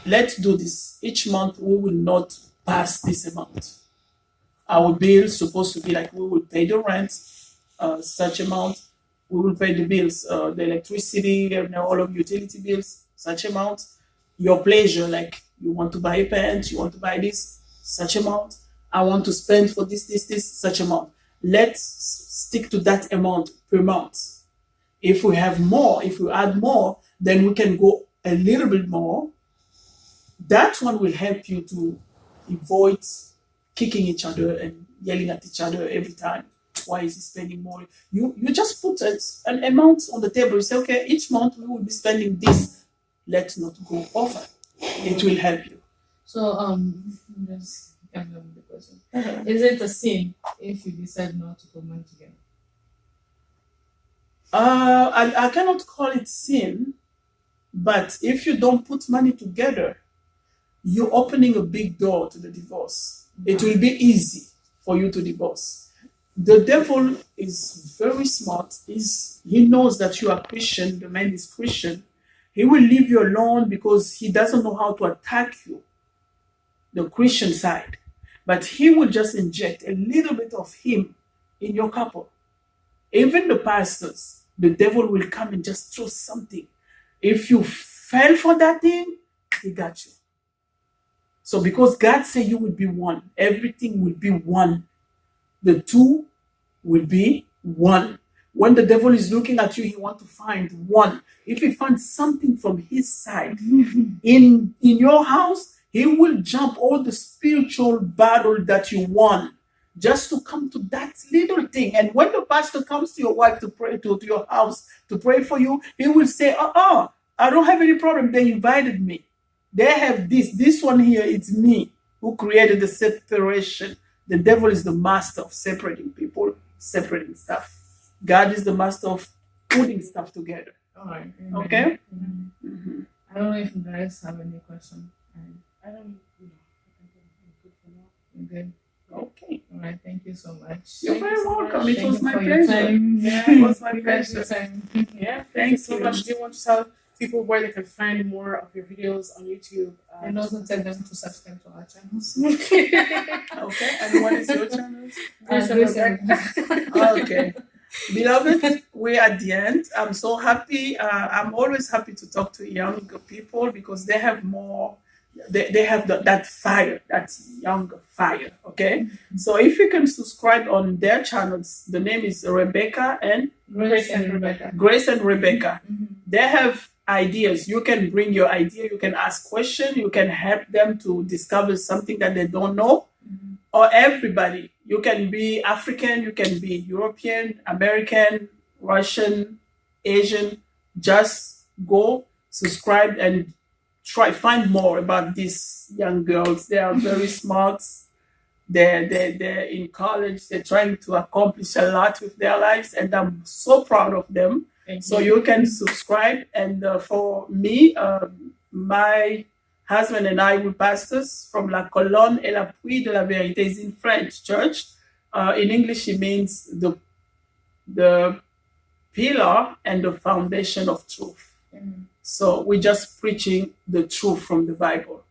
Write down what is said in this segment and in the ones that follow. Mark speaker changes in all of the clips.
Speaker 1: let's do this. Each month we will not pass this amount. Our bills supposed to be like we will pay the rent, such amount. We will pay the bills, the electricity, and all of utility bills, such amount. Your pleasure, like you want to buy a pant, you want to buy this, such amount. I want to spend for this, such amount. Let's stick to that amount per month. If we have more, if we add more, then we can go a little bit more. That one will help you to avoid kicking each other and yelling at each other every time. Why is he spending more? You just put an amount on the table. You say, okay, each month we will be spending this. Let's not go over. It will help you.
Speaker 2: So just coming up with the question. Is it a sin if you decide not to put money together?
Speaker 1: I cannot call it sin, but if you don't put money together, you're opening a big door to the divorce. It will be easy for you to divorce. The devil is very smart. He knows that you are Christian, the man is Christian. He will leave you alone because he doesn't know how to attack you, the Christian side. But he will just inject a little bit of him in your couple. Even the pastors, the devil will come and just throw something. If you fell for that thing, he got you. So because God said you will be one, everything will be one. The two will be one. When the devil is looking at you, he wants to find one. If he finds something from his side in your house, he will jump all the spiritual battle that you won just to come to that little thing. And when the pastor comes to your wife to pray to your house to pray for you, he will say, I don't have any problem. They invited me. They have this one here. It's me who created the separation. The devil is the master of separating people, separating stuff. God is the master of putting stuff together.
Speaker 2: All right.
Speaker 1: Okay?
Speaker 2: Mm-hmm. I don't know if you guys have any question.
Speaker 3: I don't know. I'm good for now.
Speaker 2: You're good?
Speaker 1: Okay.
Speaker 2: All right. Thank you so much.
Speaker 1: You're very welcome.
Speaker 2: Thank
Speaker 1: It was
Speaker 2: you
Speaker 1: my
Speaker 2: for your
Speaker 1: pleasure.
Speaker 2: time.
Speaker 1: Yeah, it was my
Speaker 2: You guys
Speaker 1: pleasure.
Speaker 2: your time.
Speaker 3: Yeah, thank you
Speaker 1: Thank
Speaker 3: so
Speaker 1: you.
Speaker 3: much. Do you want to tell people where they can find more of your videos on YouTube?
Speaker 2: And also tell them to subscribe to our channels.
Speaker 1: Okay. And what is your channel?
Speaker 3: Grace and
Speaker 2: Grace and
Speaker 3: Rebecca.
Speaker 1: Okay. Beloved, we're at the end. I'm so happy. I'm always happy to talk to young people because they have more, they have that fire, that young fire. Okay. So if you can subscribe on their channels, the name is Rebecca and
Speaker 2: Grace and Rebecca.
Speaker 1: Grace and Rebecca.
Speaker 2: Mm-hmm.
Speaker 1: They have ideas. You can bring your idea, you can ask questions, you can help them to discover something that they don't know.
Speaker 2: Mm-hmm.
Speaker 1: Or everybody. You can be African, you can be European, American, Russian, Asian. Just go, subscribe, and find more about these young girls. They are very smart. They're in college. They're trying to accomplish a lot with their lives, and I'm so proud of them. So you can subscribe. And for me, my husband and I were pastors from La Colonne et l'Appui de la Vérité. It's in French, church. In English, it means the pillar and the foundation of truth.
Speaker 2: Mm-hmm.
Speaker 1: So we're just preaching the truth from the Bible.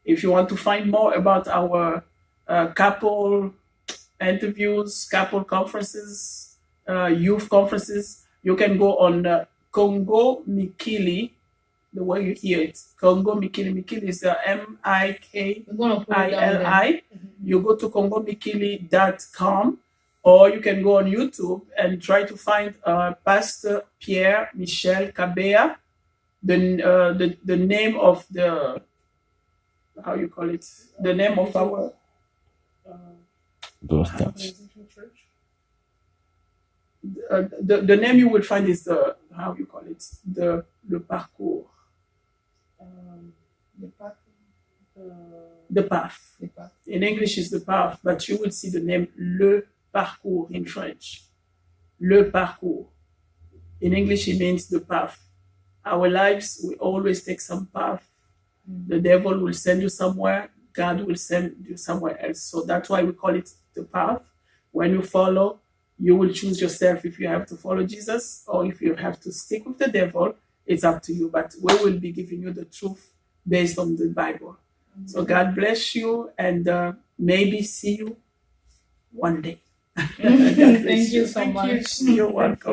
Speaker 1: If you want to find more about our couple interviews, couple conferences, youth conferences, you can go on Congo Mikili, the way you hear it. Congo Mikili. Mikili is MIKILI. You go to congomikili.com, or you can go on YouTube and try to find Pastor Pierre, Michel, Kabeya, the name of the, how you call it, the name of our
Speaker 3: Organization church.
Speaker 1: The name you will find is the, how you call it, the parcours. The path. In English is the path, but you will see the name Le Parcours in French. Le Parcours. In English, it means the path. Our lives, we always take some path. The devil will send you somewhere. God will send you somewhere else. So that's why we call it the path. When you follow, you will choose yourself if you have to follow Jesus or if you have to stick with the devil. It's up to you. But we will be giving you the truth based on the Bible. So God bless you, and maybe see you one day. God bless
Speaker 2: Thank you so
Speaker 3: Thank you.
Speaker 2: much.
Speaker 1: You're welcome.